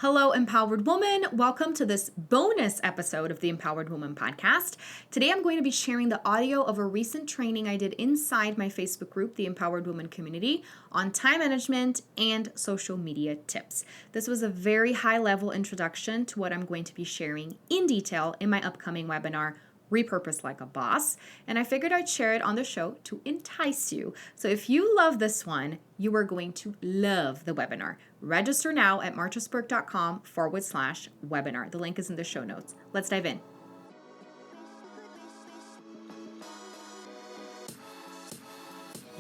Hello, Empowered Woman. Welcome to this bonus episode of the Empowered Woman podcast. Today, I'm going to be sharing the audio of a recent training I did inside my Facebook group, the Empowered Woman Community, on time management and social media tips. This was a very high-level introduction to what I'm going to be sharing in detail in my upcoming webinar, Repurpose Like a Boss, and I figured I'd share it on the show to entice you. So if you love this one, you are going to love the webinar. Register now at marchasburg.com/webinar. The link is in the show notes. Let's dive in.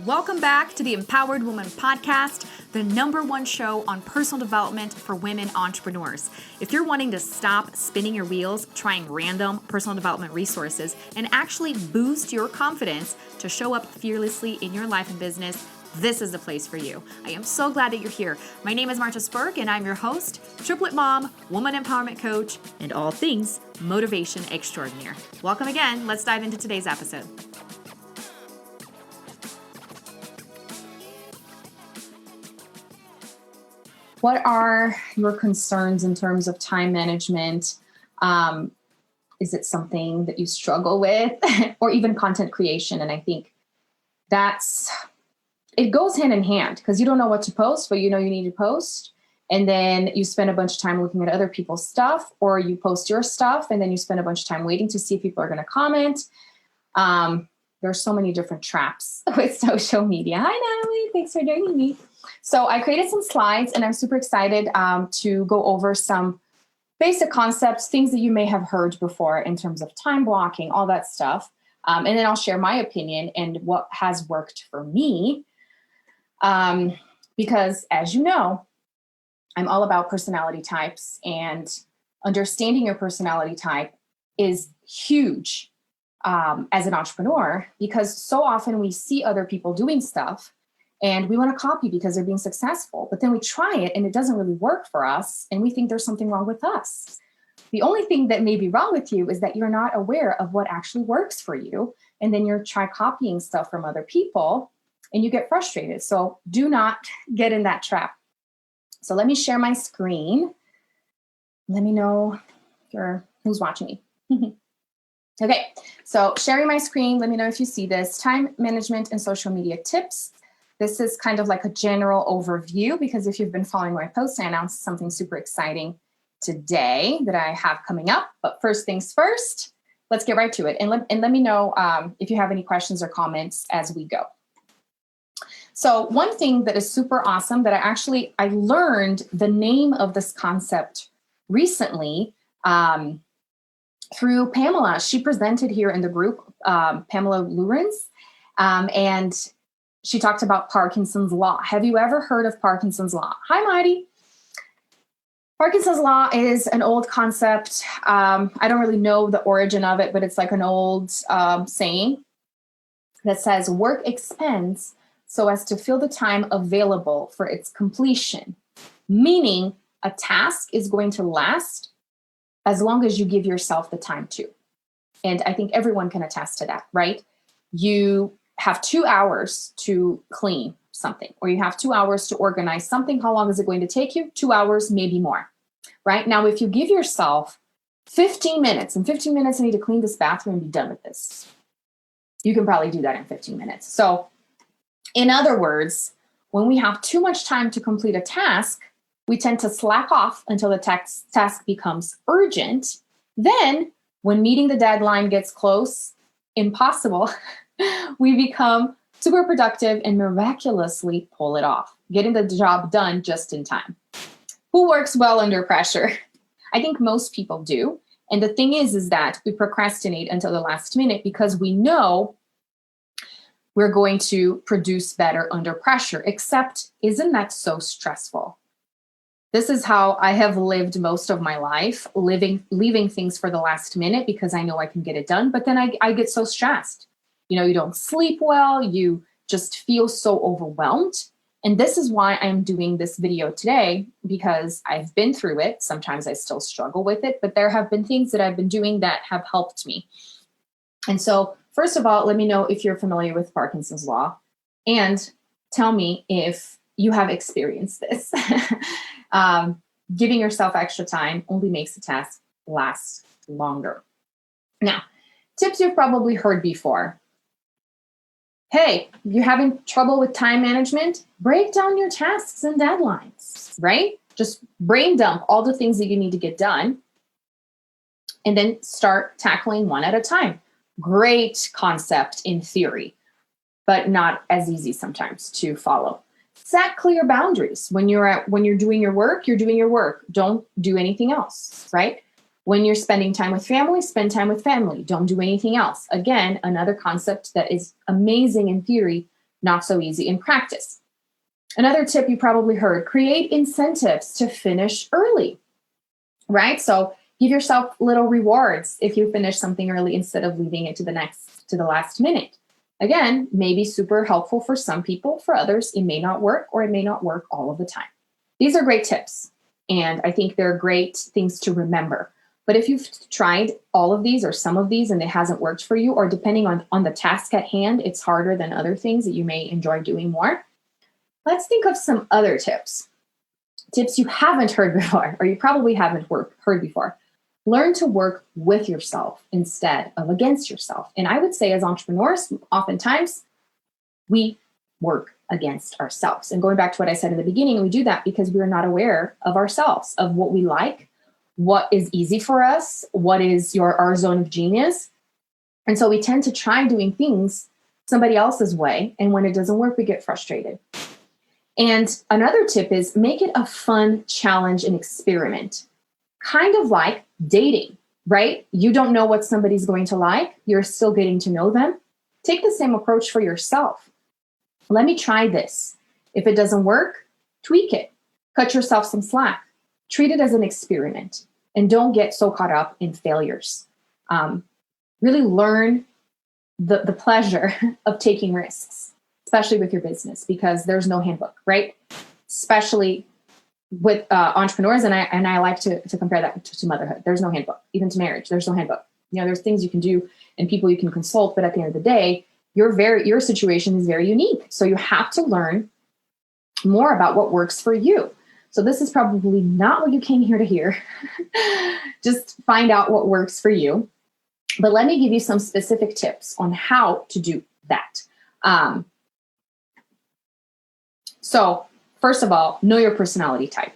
Welcome back to the Empowered Woman podcast, the #1 show on personal development for women entrepreneurs. If you're wanting to stop spinning your wheels, trying random personal development resources, and actually boost your confidence to show up fearlessly in your life and business, this is the place for you. I am so glad that you're here. My name is Marcia Spurk, and I'm your host, triplet mom, woman empowerment coach, and all things motivation extraordinaire. Welcome again. Let's dive into today's episode. What are your concerns in terms of time management? Is it something that you struggle with or even content creation? And I think it goes hand in hand because you don't know what to post, but you know you need to post. And then you spend a bunch of time looking at other people's stuff, or you post your stuff and then you spend a bunch of time waiting to see if people are going to comment. There's so many different traps with social media. Hi, Natalie. Thanks for joining me. So I created some slides and I'm super excited to go over some basic concepts, things that you may have heard before in terms of time blocking, all that stuff. And then I'll share my opinion and what has worked for me. Because as you know, I'm all about personality types, and understanding your personality type is huge as an entrepreneur, because so often we see other people doing stuff and we want to copy because they're being successful, but then we try it and it doesn't really work for us. And we think there's something wrong with us. The only thing that may be wrong with you is that you're not aware of what actually works for you. And then you're try copying stuff from other people and you get frustrated. So do not get in that trap. So let me share my screen. Let me know who's watching me. Okay, so sharing my screen. Let me know if you see this. Time management and social media tips. This is kind of like a general overview, because if you've been following my posts, I announced something super exciting today that I have coming up. But first things first, let's get right to it. And let me know if you have any questions or comments as we go. So one thing that is super awesome that I learned the name of this concept recently through Pamela. She presented here in the group, Pamela Lurens, and she talked about Parkinson's Law. Have you ever heard of Parkinson's Law? Hi, Marty. Parkinson's Law is an old concept. I don't really know the origin of it, but it's like an old saying that says work expends so as to fill the time available for its completion, meaning a task is going to last as long as you give yourself the time to. And I think everyone can attest to that, right? You have 2 hours to clean something, or you have 2 hours to organize something. How long is it going to take you? 2 hours, maybe more, right? Now, if you give yourself 15 minutes, in 15 minutes, I need to clean this bathroom and be done with this, you can probably do that in 15 minutes. So in other words, when we have too much time to complete a task, we tend to slack off until the task becomes urgent. Then when meeting the deadline gets close, impossible, we become super productive and miraculously pull it off, getting the job done just in time. Who works well under pressure? I think most people do. And the thing is that we procrastinate until the last minute because we know we're going to produce better under pressure. Except, isn't that so stressful? This is how I have lived most of my life, leaving things for the last minute because I know I can get it done. But then I get so stressed. You know, you don't sleep well. You just feel so overwhelmed. And this is why I'm doing this video today, because I've been through it. Sometimes I still struggle with it, but there have been things that I've been doing that have helped me. And so, first of all, let me know if you're familiar with Parkinson's Law, and tell me if you have experienced this. giving yourself extra time only makes the task last longer. Now, tips you've probably heard before. Hey, you're having trouble with time management? Break down your tasks and deadlines, right? Just brain dump all the things that you need to get done and then start tackling one at a time. Great concept in theory, but not as easy sometimes to follow. Set clear boundaries. When you're doing your work, you're doing your work. Don't do anything else, right? When you're spending time with family, spend time with family. Don't do anything else. Again, another concept that is amazing in theory, not so easy in practice. Another tip you probably heard, create incentives to finish early, right? So give yourself little rewards if you finish something early instead of leaving it to the last minute. Again, maybe super helpful for some people. For others, it may not work, or it may not work all of the time. These are great tips, and I think they're great things to remember. But if you've tried all of these or some of these and it hasn't worked for you, or depending on the task at hand, it's harder than other things that you may enjoy doing more, let's think of some other tips. Tips you haven't heard before, or you probably haven't heard before. Learn to work with yourself instead of against yourself. And I would say as entrepreneurs, oftentimes we work against ourselves. And going back to what I said in the beginning, we do that because we're not aware of ourselves, of what we like, what is easy for us, what is our zone of genius. And so we tend to try doing things somebody else's way. And when it doesn't work, we get frustrated. And another tip is make it a fun challenge and experiment. Kind of like dating, right? You don't know what somebody's going to like. You're still getting to know them. Take the same approach for yourself. Let me try this. If it doesn't work, tweak it. Cut yourself some slack. Treat it as an experiment and don't get so caught up in failures. Really learn the pleasure of taking risks, especially with your business, because there's no handbook, right? Especially with entrepreneurs, and I like to compare that to motherhood. There's no handbook. Even to marriage, there's no handbook. There's things you can do and people you can consult, but at the end of the day, your situation is very unique. So you have to learn more about what works for you. So this is probably not what you came here to hear. Just find out what works for you. But let me give you some specific tips on how to do that. So first of all, know your personality type.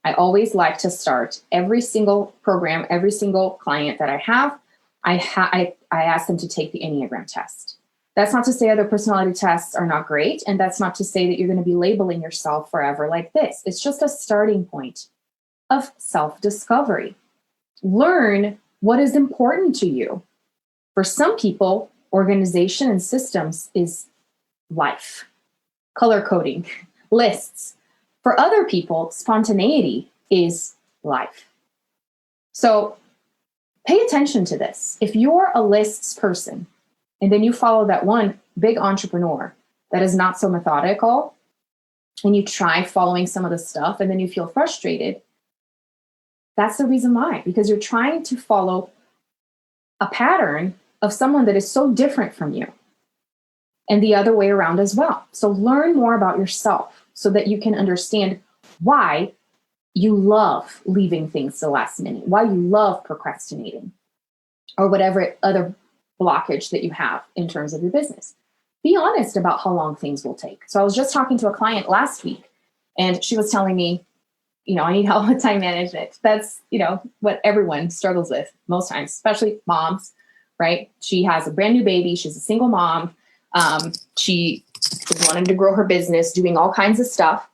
I always like to start every single program, every single client that I have, I ask them to take the Enneagram test. That's not to say other personality tests are not great. And that's not to say that you're going to be labeling yourself forever like this. It's just a starting point of self-discovery. Learn what is important to you. For some people, organization and systems is life. Color coding, lists. For other people, spontaneity is life. So pay attention to this. If you're a lists person, and then you follow that one big entrepreneur that is not so methodical, and you try following some of the stuff, and then you feel frustrated, that's the reason why. Because you're trying to follow a pattern of someone that is so different from you. And the other way around as well. So learn more about yourself so that you can understand why you love leaving things to the last minute, why you love procrastinating, or whatever other blockage that you have in terms of your business. Be honest about how long things will take. So I was just talking to a client last week, and she was telling me, I need help with time management. That's, what everyone struggles with most times, especially moms, right? She has a brand new baby. She's a single mom. She wanted to grow her business, doing all kinds of stuff.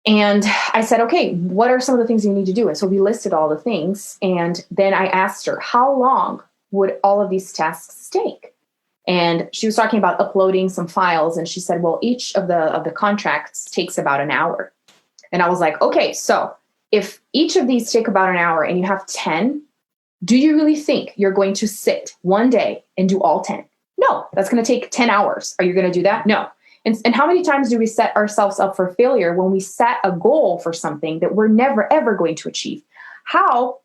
And I said, okay, what are some of the things you need to do? And so we listed all the things. And then I asked her, how long would all of these tasks take? And she was talking about uploading some files. And she said, well, each of the contracts takes about an hour. And I was like, okay, so if each of these take about an hour and you have 10, do you really think you're going to sit one day and do all 10? No, that's going to take 10 hours. Are you going to do that? No. And how many times do we set ourselves up for failure when we set a goal for something that we're never, ever going to achieve? How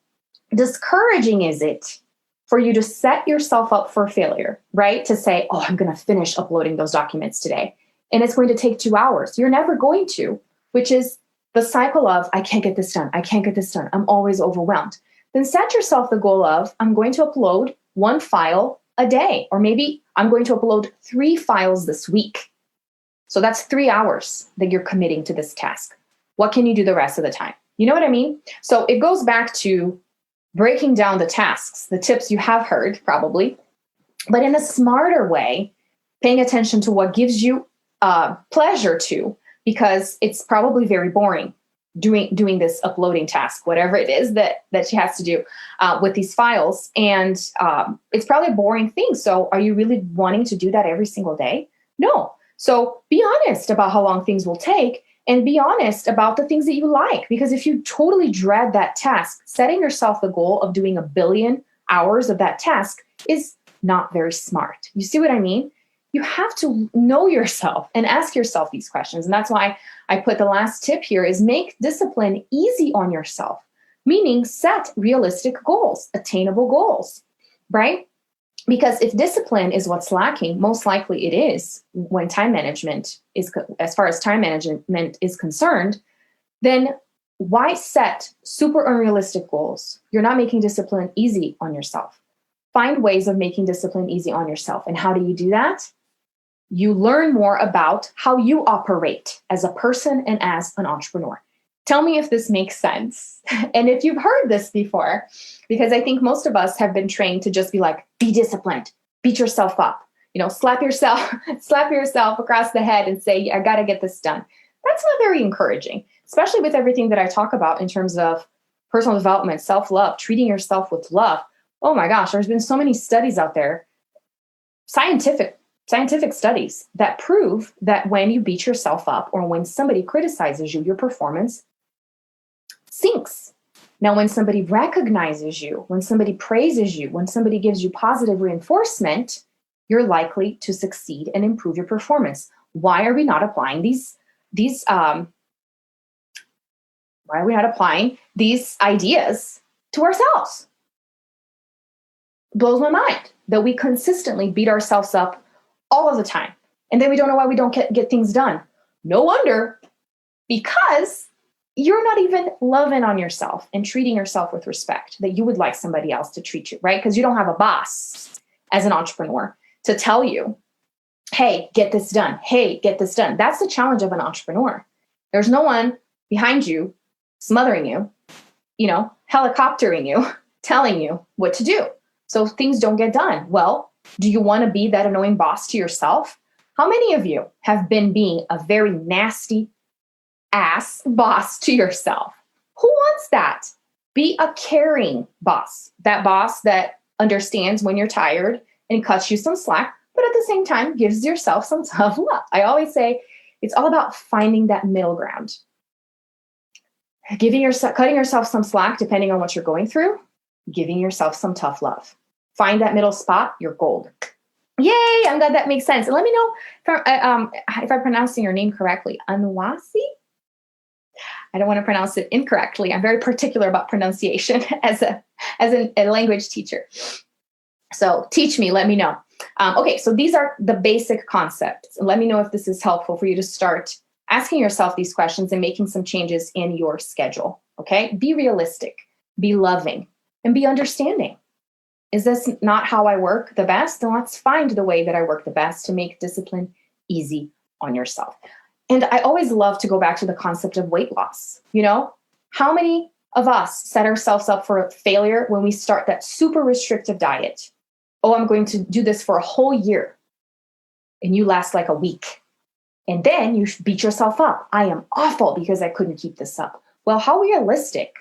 discouraging is it for you to set yourself up for failure, right? To say, oh, I'm going to finish uploading those documents today, and it's going to take 2 hours. You're never going to, which is the cycle of, I can't get this done. I can't get this done. I'm always overwhelmed. Then set yourself the goal of, I'm going to upload 1 file a day, or maybe I'm going to upload 3 files this week. So that's 3 hours that you're committing to this task. What can you do the rest of the time? You know what I mean? So it goes back to breaking down the tasks, the tips you have heard probably, but in a smarter way, paying attention to what gives you pleasure to, because it's probably very boring doing this uploading task, whatever it is that she has to do with these files. And it's probably a boring thing. So are you really wanting to do that every single day? No. So be honest about how long things will take, and be honest about the things that you like. Because if you totally dread that task, setting yourself the goal of doing 1 billion hours of that task is not very smart. You see what I mean? You have to know yourself and ask yourself these questions. And that's why I put the last tip here is make discipline easy on yourself, meaning set realistic goals, attainable goals, right? Because if discipline is what's lacking, most likely it is when time management is, as far as time management is concerned, then why set super unrealistic goals? You're not making discipline easy on yourself. Find ways of making discipline easy on yourself. And how do you do that? You learn more about how you operate as a person and as an entrepreneur. Tell me if this makes sense. And if you've heard this before, because I think most of us have been trained to just be like, be disciplined, beat yourself up, slap yourself across the head and say, I got to get this done. That's not very encouraging, especially with everything that I talk about in terms of personal development, self-love, treating yourself with love. Oh my gosh, there's been so many studies out there, scientific studies that prove that when you beat yourself up or when somebody criticizes you, your performance sinks. Now, when somebody recognizes you, when somebody praises you, when somebody gives you positive reinforcement, you're likely to succeed and improve your performance. Why are we not applying these ideas to ourselves? Blows my mind that we consistently beat ourselves up all of the time. And then we don't know why we don't get things done. No wonder, because you're not even loving on yourself and treating yourself with respect that you would like somebody else to treat you, right? Because you don't have a boss as an entrepreneur to tell you, hey, get this done. Hey, get this done. That's the challenge of an entrepreneur. There's no one behind you smothering you, helicoptering you, telling you what to do. So things don't get done. Well, do you want to be that annoying boss to yourself? How many of you have been being a very nasty ass boss to yourself? Who wants that? Be a caring boss. That boss that understands when you're tired and cuts you some slack, but at the same time gives yourself some tough love. I always say it's all about finding that middle ground. Cutting yourself some slack depending on what you're going through, giving yourself some tough love. Find that middle spot, you're gold. Yay, I'm glad that makes sense. And let me know if I'm pronouncing your name correctly. Anwasi? I don't want to pronounce it incorrectly. I'm very particular about pronunciation as a language teacher. So teach me, let me know. Okay, so these are the basic concepts. Let me know if this is helpful for you to start asking yourself these questions and making some changes in your schedule. Okay, be realistic, be loving, and be understanding. Is this not how I work the best? Then let's find the way that I work the best to make discipline easy on yourself. And I always love to go back to the concept of weight loss. How many of us set ourselves up for failure when we start that super restrictive diet? Oh, I'm going to do this for a whole year. And you last like a week. And then you beat yourself up. I am awful because I couldn't keep this up. Well, how realistic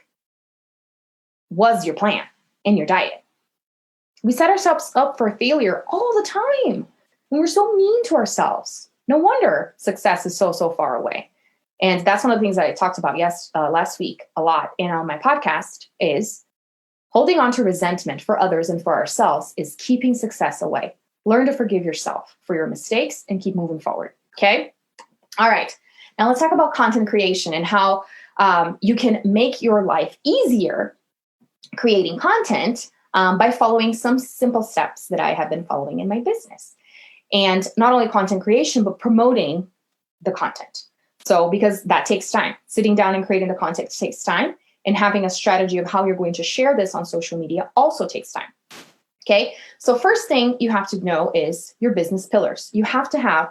was your plan and your diet? We set ourselves up for failure all the time. And we're so mean to ourselves. No wonder success is so far away. And that's one of the things that I talked about last week a lot and on my podcast is holding on to resentment for others and for ourselves is keeping success away. Learn to forgive yourself for your mistakes and keep moving forward. Okay? All right. Now let's talk about content creation and how you can make your life easier creating content by following some simple steps that I have been following in my business. And not only content creation, but promoting the content. So because that takes time, sitting down and creating the content takes time, and having a strategy of how you're going to share this on social media also takes time. Okay. So first thing you have to know is your business pillars. You have to have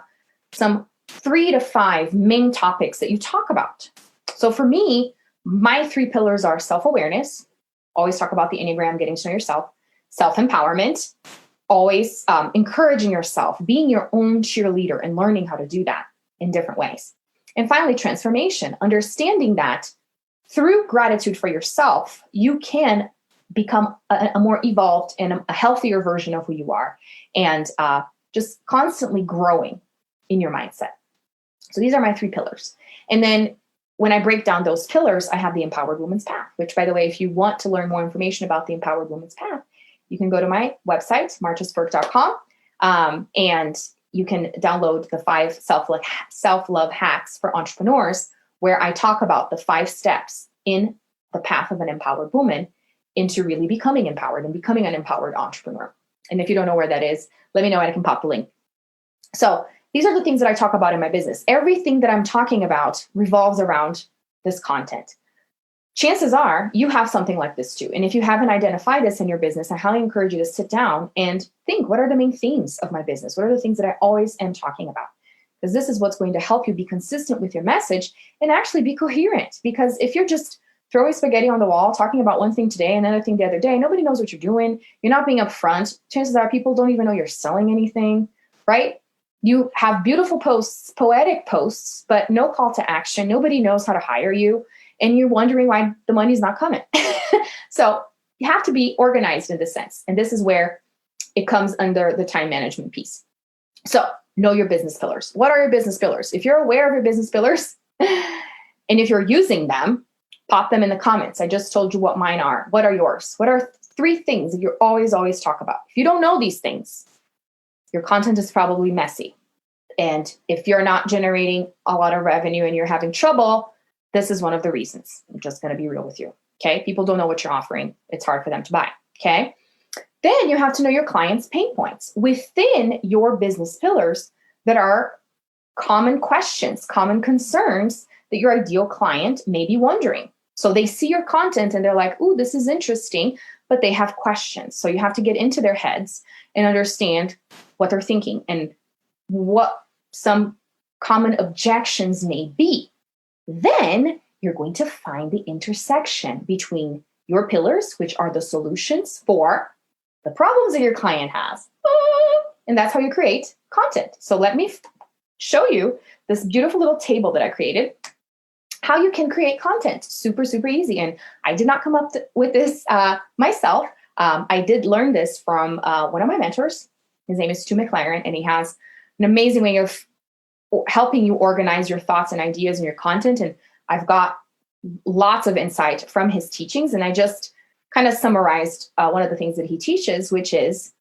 some 3 to 5 main topics that you talk about. So for me, my 3 pillars are self-awareness. Always talk about the Enneagram, getting to know yourself, self-empowerment, always encouraging yourself, being your own cheerleader and learning how to do that in different ways. And finally, transformation, understanding that through gratitude for yourself, you can become a more evolved and a healthier version of who you are, and just constantly growing in your mindset. So these are my 3 pillars. And then when I break down those pillars, I have the Empowered Woman's Path, which, by the way, if you want to learn more information about the Empowered Woman's Path, you can go to my website, marchesburke.com, and you can download the 5 self-love hacks for entrepreneurs, where I talk about the 5 steps in the path of an empowered woman into really becoming empowered and becoming an empowered entrepreneur. And if you don't know where that is, let me know and I can pop the link. So these are the things that I talk about in my business. Everything that I'm talking about revolves around this content. Chances are you have something like this too. And if you haven't identified this in your business, I highly encourage you to sit down and think, what are the main themes of my business? What are the things that I always am talking about? Because this is what's going to help you be consistent with your message and actually be coherent. Because if you're just throwing spaghetti on the wall, talking about one thing today and another thing the other day, nobody knows what you're doing. You're not being upfront. Chances are people don't even know you're selling anything, right? You have beautiful posts, poetic posts, but no call to action. Nobody knows how to hire you. And you're wondering why the money's not coming. So you have to be organized in this sense. And this is where it comes under the time management piece. So know your business pillars. What are your business pillars? If you're aware of your business pillars and if you're using them, pop them in the comments. I just told you what mine are. What are yours? What are 3 things that you always talk about? If you don't know these things, your content is probably messy. And if you're not generating a lot of revenue and you're having trouble, this is one of the reasons. I'm just going to be real with you. Okay. People don't know what you're offering. It's hard for them to buy. Okay. Then you have to know your clients' pain points within your business pillars that are common questions, common concerns that your ideal client may be wondering. So they see your content and they're like, ooh, this is interesting, but they have questions. So you have to get into their heads and understand what they're thinking and what some common objections may be. Then you're going to find the intersection between your pillars, which are the solutions for the problems that your client has. And that's how you create content. So let me show you this beautiful little table that I created, how you can create content. Super, super easy. And I did not come up with this myself. I did learn this from one of my mentors. His name is Stu McLaren, and he has an amazing way of helping you organize your thoughts and ideas and your content. And I've got lots of insight from his teachings. And I just kind of summarized one of the things that he teaches, which is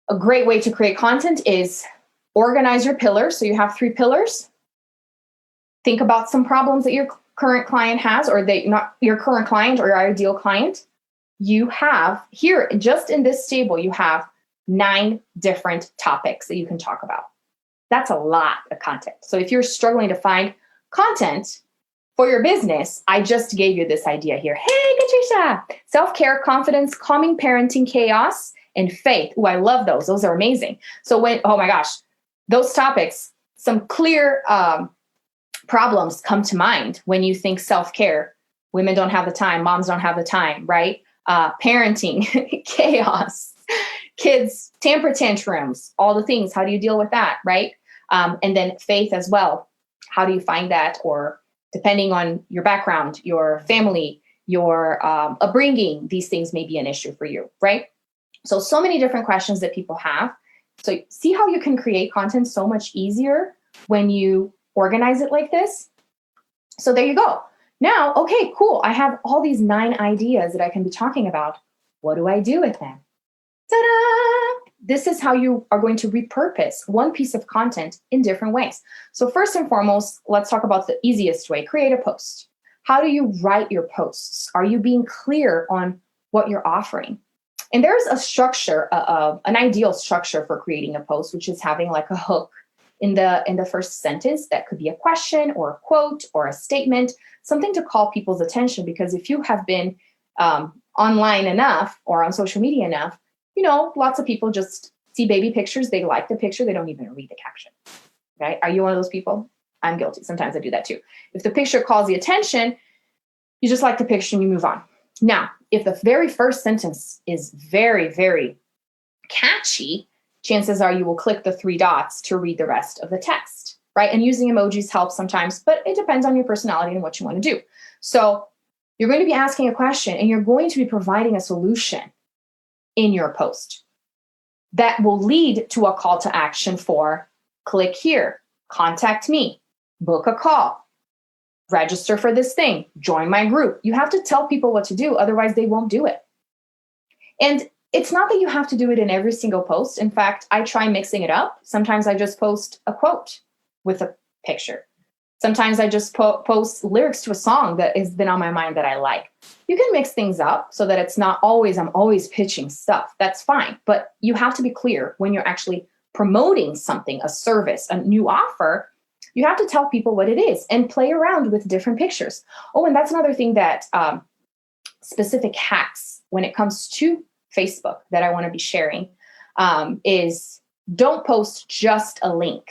a great way to create content is organize your pillars. So you have 3 pillars. Think about some problems that your current client has, or that not your current client or your ideal client. You have here, just in this table, you have 9 different topics that you can talk about. That's a lot of content. So if you're struggling to find content for your business, I just gave you this idea here. Hey, Katricia, self-care, confidence, calming parenting, chaos, and faith. Oh, I love those. Those are amazing. So oh my gosh, those topics, some clear problems come to mind when you think self-care. Women don't have the time. Moms don't have the time, right? Parenting, chaos, kids, temper tantrums, all the things. How do you deal with that, right? And then faith as well. How do you find that? Or depending on your background, your family, your upbringing, these things may be an issue for you, right? So many different questions that people have. So see how you can create content so much easier when you organize it like this. So there you go. Now, okay, cool. I have all these 9 ideas that I can be talking about. What do I do with them? Ta-da! This is how you are going to repurpose one piece of content in different ways. So first and foremost, let's talk about the easiest way. Create a post. How do you write your posts? Are you being clear on what you're offering? And there's a structure, an ideal structure for creating a post, which is having like a hook in the first sentence. That could be a question or a quote or a statement, something to call people's attention. Because if you have been online enough or on social media enough, lots of people just see baby pictures. They like the picture. They don't even read the caption. Okay. Are you one of those people? I'm guilty. Sometimes I do that too. If the picture calls the attention, you just like the picture and you move on. Now, if the very first sentence is very, very catchy, chances are you will click the 3 dots to read the rest of the text, right? And using emojis helps sometimes, but it depends on your personality and what you want to do. So you're going to be asking a question and you're going to be providing a solution in your post that will lead to a call to action for click here, contact me, book a call, register for this thing, join my group. You have to tell people what to do, otherwise they won't do it. And it's not that you have to do it in every single post. In fact, I try mixing it up. Sometimes I just post a quote with a picture. Sometimes I just post lyrics to a song that has been on my mind that I like. You can mix things up so that it's not always, I'm always pitching stuff. That's fine. But you have to be clear when you're actually promoting something, a service, a new offer. You have to tell people what it is and play around with different pictures. Oh, and that's another thing that specific hacks when it comes to Facebook that I want to be sharing is don't post just a link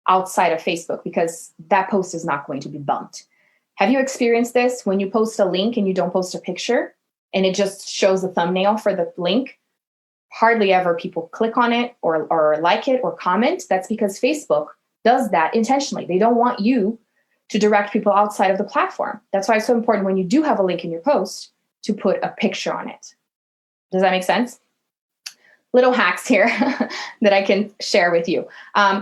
outside of Facebook, because that post is not going to be bumped. Have you experienced this when you post a link and you don't post a picture and it just shows the thumbnail for the link? Hardly ever people click on it or like it or comment. That's because Facebook does that intentionally. They don't want you to direct people outside of the platform. That's why it's so important when you do have a link in your post to put a picture on it. Does that make sense? Little hacks here that I can share with you.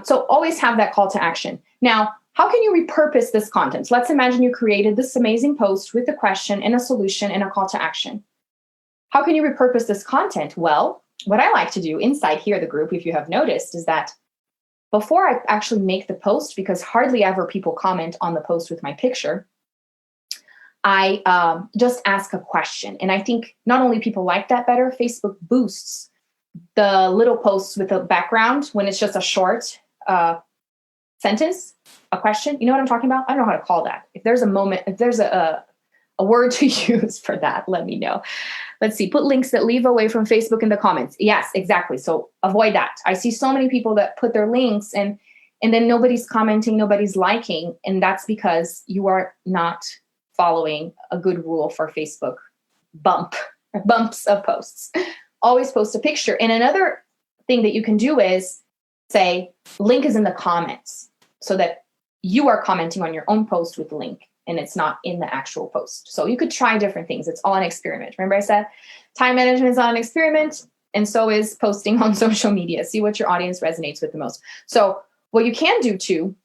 So always have that call to action. Now, how can you repurpose this content? Let's imagine you created this amazing post with a question and a solution and a call to action. How can you repurpose this content? Well, what I like to do inside here, the group, if you have noticed, is that before I actually make the post, because hardly ever people comment on the post with my picture, I just ask a question. And I think not only people like that better, Facebook boosts the little posts with a background when it's just a short sentence, a question. You know what I'm talking about? I don't know how to call that. If there's a moment, if there's a word to use for that, let me know. Let's see, put links that leave away from Facebook in the comments. Yes, exactly. So avoid that. I see so many people that put their links and then nobody's commenting, nobody's liking. And that's because you are not following a good rule for Facebook bumps of posts. Always post a picture. And another thing that you can do is say, link is in the comments, so that you are commenting on your own post with the link and it's not in the actual post. So you could try different things. It's all an experiment. Remember I said time management is all an experiment, and so is posting on social media. See what your audience resonates with the most. So what you can do too,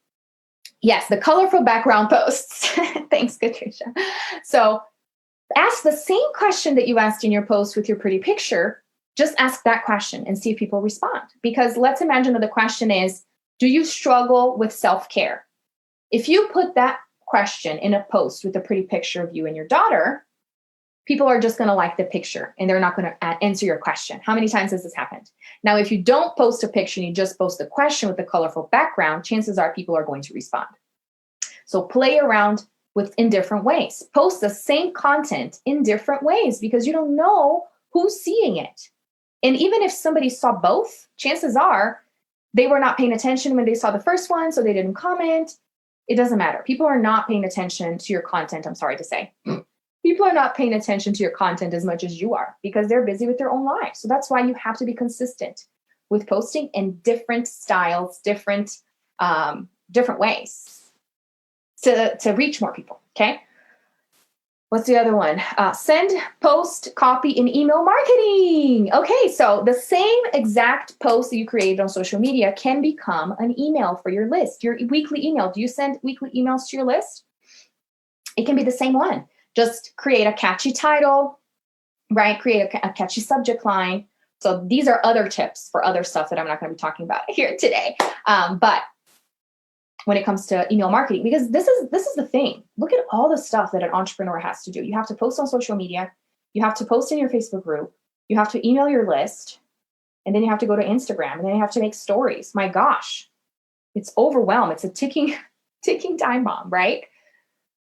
yes, the colorful background posts. Thanks, Katricia. So ask the same question that you asked in your post with your pretty picture. Just ask that question and see if people respond. Because let's imagine that the question is, do you struggle with self-care? If you put that question in a post with a pretty picture of you and your daughter, people are just going to like the picture and they're not going to answer your question. How many times has this happened? Now, if you don't post a picture and you just post a question with a colorful background, chances are people are going to respond. So play around in different ways. Post the same content in different ways, because you don't know who's seeing it. And even if somebody saw both, chances are they were not paying attention when they saw the first one, so they didn't comment. It doesn't matter. People are not paying attention to your content, I'm sorry to say. People are not paying attention to your content as much as you are, because they're busy with their own lives. So that's why you have to be consistent with posting in different styles, different ways to reach more people, okay? What's the other one? Send, post, copy, and email marketing. Okay, so the same exact post that you created on social media can become an email for your list, your weekly email. Do you send weekly emails to your list? It can be the same one. Just create a catchy title, right? Create a catchy subject line. So these are other tips for other stuff that I'm not going to be talking about here today. But when it comes to email marketing, because this is the thing. Look at all the stuff that an entrepreneur has to do. You have to post on social media. You have to post in your Facebook group. You have to email your list. And then you have to go to Instagram. And then you have to make stories. My gosh. It's overwhelm. It's a ticking time bomb, right?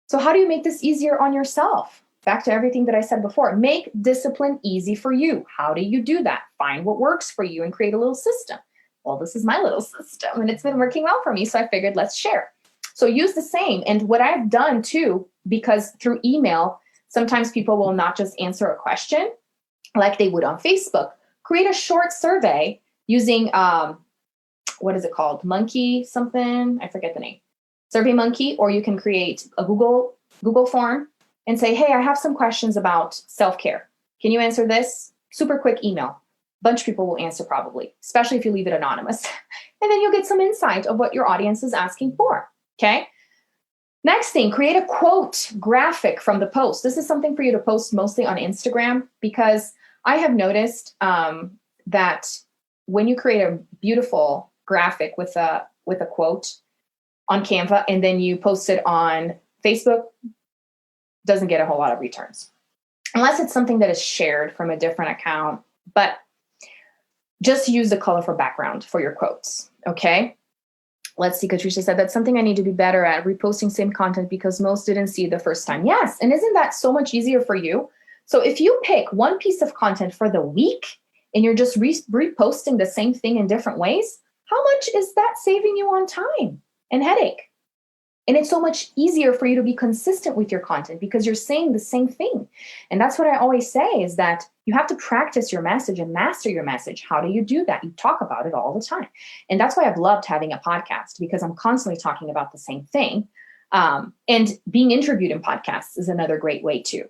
So how do you make this easier on yourself? Back to everything that I said before, make discipline easy for you. How do you do that? Find what works for you and create a little system. Well, this is my little system and it's been working well for me. So I figured let's share. So use the same. And what I've done too, because through email, sometimes people will not just answer a question like they would on Facebook. Create a short survey using, what is it called? Monkey something? I forget the name. SurveyMonkey, or you can create a Google form and say, hey, I have some questions about self-care. Can you answer this? Super quick email. Bunch of people will answer probably, especially if you leave it anonymous. And then you'll get some insight of what your audience is asking for, okay? Next thing, create a quote graphic from the post. This is something for you to post mostly on Instagram, because I have noticed that when you create a beautiful graphic with a quote on Canva and then you post it on Facebook, doesn't get a whole lot of returns. Unless it's something that is shared from a different account, but just use the colorful background for your quotes, okay? Let's see, Katricia said, that's something I need to be better at, reposting same content because most didn't see it the first time. Yes, and isn't that so much easier for you? So if you pick one piece of content for the week and you're just reposting the same thing in different ways, how much is that saving you on time and headache? And it's so much easier for you to be consistent with your content because you're saying the same thing. And that's what I always say is that you have to practice your message and master your message. How do you do that? You talk about it all the time. And that's why I've loved having a podcast, because I'm constantly talking about the same thing. And being interviewed in podcasts is another great way too.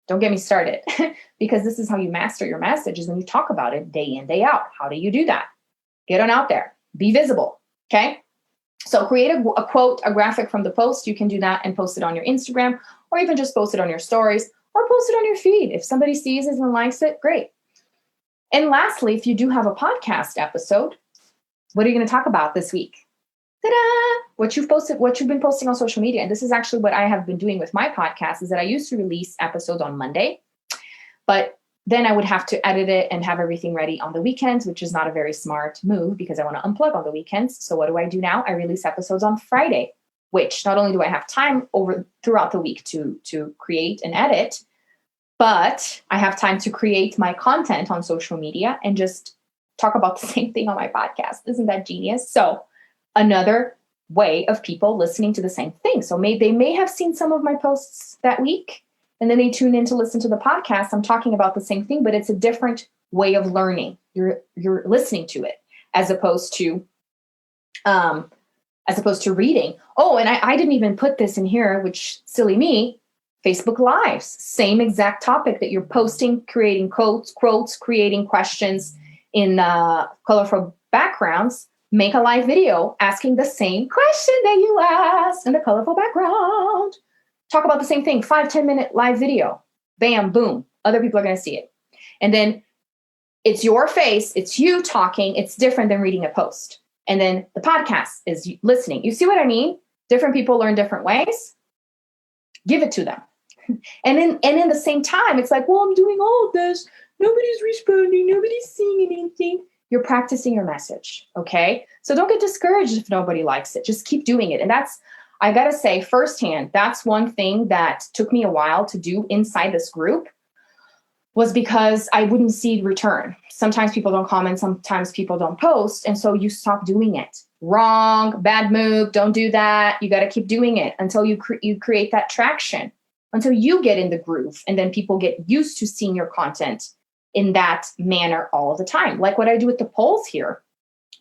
Don't get me started, because this is how you master your message, is when you talk about it day in, day out. How do you do that? Get on out there, be visible, okay? So create a quote, a graphic from the post. You can do that and post it on your Instagram, or even just post it on your stories, or post it on your feed. If somebody sees it and likes it, great. And lastly, if you do have a podcast episode, what are you going to talk about this week? Ta-da! What you've been posting on social media. And this is actually what I have been doing with my podcast, is that I used to release episodes on Monday, but then I would have to edit it and have everything ready on the weekends, which is not a very smart move because I want to unplug on the weekends. So what do I do now? I release episodes on Friday, which not only do I have time throughout the week to create and edit, but I have time to create my content on social media and just talk about the same thing on my podcast. Isn't that genius? So another way of people listening to the same thing. So they may have seen some of my posts that week, and then they tune in to listen to the podcast. I'm talking about the same thing, but it's a different way of learning. You're listening to it as opposed to reading. Oh, and I didn't even put this in here, which silly me. Facebook Lives, same exact topic that you're posting, creating quotes, creating questions in colorful backgrounds. Make a live video asking the same question that you asked in the colorful background. Talk about the same thing, 5-10 minute live video. Bam, boom. Other people are going to see it. And then it's your face, it's you talking. It's different than reading a post. And then the podcast is listening. You see what I mean? Different people learn different ways. Give it to them. And in the same time, it's like, well, I'm doing all of this. Nobody's responding. Nobody's seeing anything. You're practicing your message. Okay. So don't get discouraged if nobody likes it. Just keep doing it. And I got to say firsthand, that's one thing that took me a while to do inside this group, was because I wouldn't see return. Sometimes people don't comment, sometimes people don't post. And so you stop doing it. Wrong, bad move, don't do that. You got to keep doing it until you create that traction, until you get in the groove. And then people get used to seeing your content in that manner all the time. Like what I do with the polls here.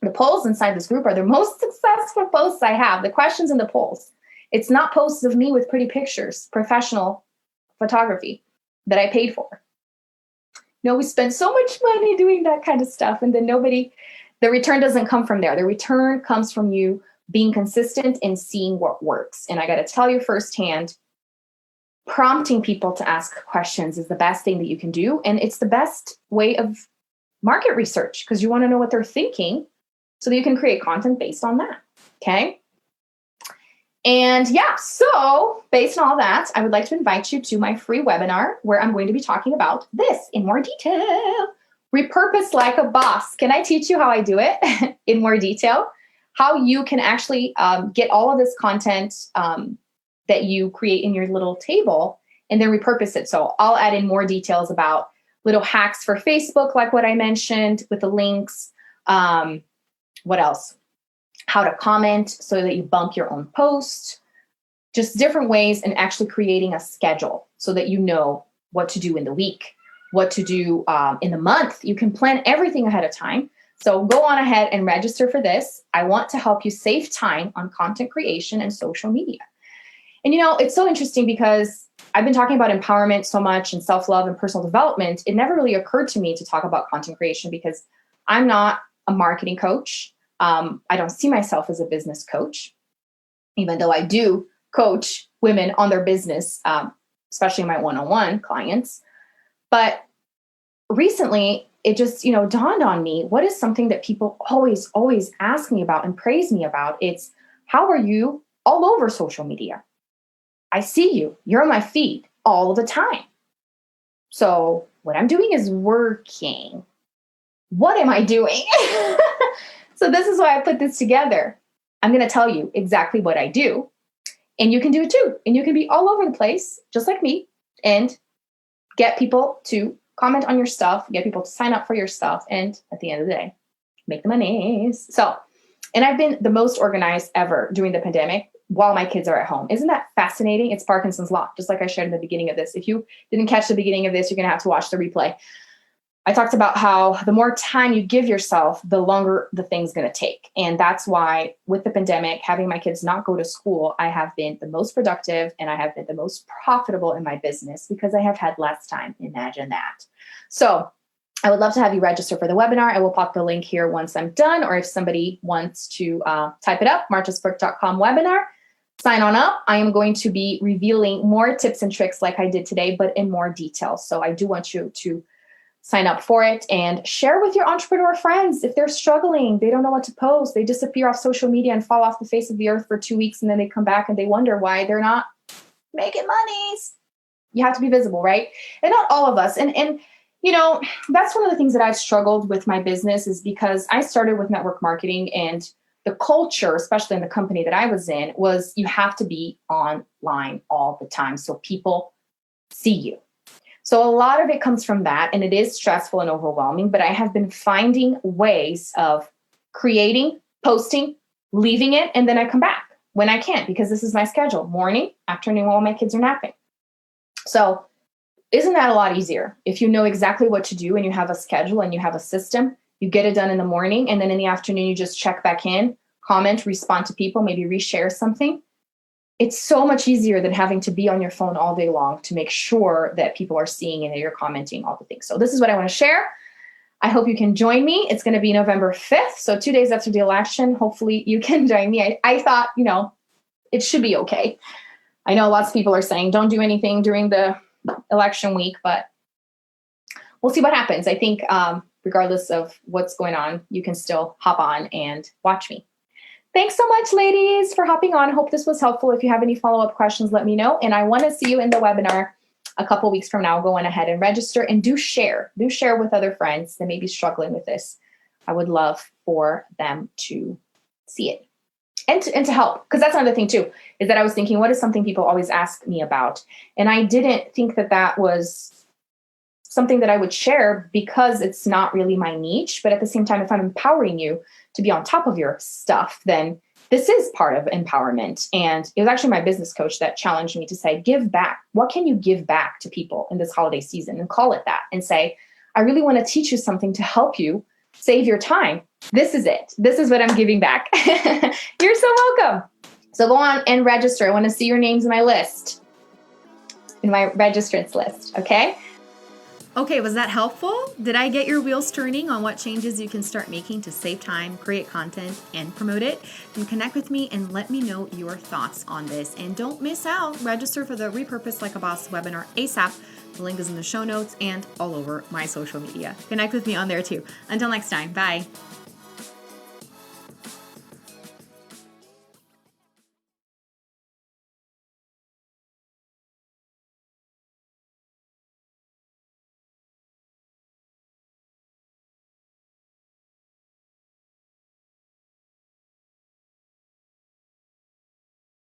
The polls inside this group are the most successful posts I have. The questions in the polls. It's not posts of me with pretty pictures, professional photography that I paid for. No, we spend so much money doing that kind of stuff. And then the return doesn't come from there. The return comes from you being consistent and seeing what works. And I got to tell you firsthand, prompting people to ask questions is the best thing that you can do. And it's the best way of market research, because you want to know what they're thinking so that you can create content based on that. Okay. And yeah, so based on all that, I would like to invite you to my free webinar where I'm going to be talking about this in more detail. Repurpose like a boss. Can I teach you how I do it in more detail? how you can actually get all of this content that you create in your little table and then repurpose it. So I'll add in more details about little hacks for Facebook, like what I mentioned with the links. What else? How to comment so that you bump your own post, just different ways, and actually creating a schedule so that you know what to do in the week, what to do in the month. You can plan everything ahead of time. So go on ahead and register for this. I want to help you save time on content creation and social media. And it's so interesting because I've been talking about empowerment so much and self-love and personal development. It never really occurred to me to talk about content creation because I'm not a marketing coach. I don't see myself as a business coach, even though I do coach women on their business, especially my one-on-one clients. But recently, it just, dawned on me, what is something that people always ask me about and praise me about? It's, how are you all over social media? I see you. You're on my feed all the time. So what I'm doing is working. What am I doing? So this is why I put this together. I'm going to tell you exactly what I do. And you can do it too. And you can be all over the place, just like me, and get people to comment on your stuff, get people to sign up for your stuff. And at the end of the day, make the money. So, and I've been the most organized ever during the pandemic while my kids are at home. Isn't that fascinating? It's Parkinson's law, just like I shared in the beginning of this. If you didn't catch the beginning of this, you're going to have to watch the replay. I talked about how the more time you give yourself, the longer the thing's going to take. And that's why with the pandemic, having my kids not go to school, I have been the most productive and I have been the most profitable in my business because I have had less time. Imagine that. So I would love to have you register for the webinar. I will pop the link here once I'm done, or if somebody wants to type it up, marchasburke.com webinar. Sign on up. I am going to be revealing more tips and tricks like I did today, but in more detail. So I do want you to sign up for it and share with your entrepreneur friends. If they're struggling, they don't know what to post, they disappear off social media and fall off the face of the earth for 2 weeks, and then they come back and they wonder why they're not making monies. You have to be visible, right? And not all of us. And that's one of the things that I've struggled with my business, is because I started with network marketing, and the culture, especially in the company that I was in, was you have to be online all the time so people see you. So a lot of it comes from that, and it is stressful and overwhelming, but I have been finding ways of creating, posting, leaving it, and then I come back when I can, because this is my schedule: morning, afternoon, while my kids are napping. So isn't that a lot easier? If you know exactly what to do and you have a schedule and you have a system, you get it done in the morning, and then in the afternoon, you just check back in, comment, respond to people, maybe reshare something. It's so much easier than having to be on your phone all day long to make sure that people are seeing and that you're commenting all the things. So this is what I want to share. I hope you can join me. It's going to be November 5th. So 2 days after the election, hopefully you can join me. I thought, it should be okay. I know lots of people are saying don't do anything during the election week, but we'll see what happens. I think regardless of what's going on, you can still hop on and watch me. Thanks so much, ladies, for hopping on. Hope this was helpful. If you have any follow-up questions, let me know. And I want to see you in the webinar a couple weeks from now. Go on ahead and register, and do share with other friends that may be struggling with this. I would love for them to see it and to help. Because that's another thing too, is that I was thinking, what is something people always ask me about? And I didn't think that was something that I would share because it's not really my niche. But at the same time, if I'm empowering you to be on top of your stuff, then this is part of empowerment. And it was actually my business coach that challenged me to say, give back. What can you give back to people in this holiday season? And call it that, and say, I really want to teach you something to help you save your time. This is it. This is what I'm giving back. You're so welcome. So go on and register. I want to see your names in my list, in my registrants list. Okay. Okay, was that helpful? Did I get your wheels turning on what changes you can start making to save time, create content, and promote it? Then connect with me and let me know your thoughts on this. And don't miss out. Register for the Repurpose Like a Boss webinar ASAP. The link is in the show notes and all over my social media. Connect with me on there too. Until next time, bye.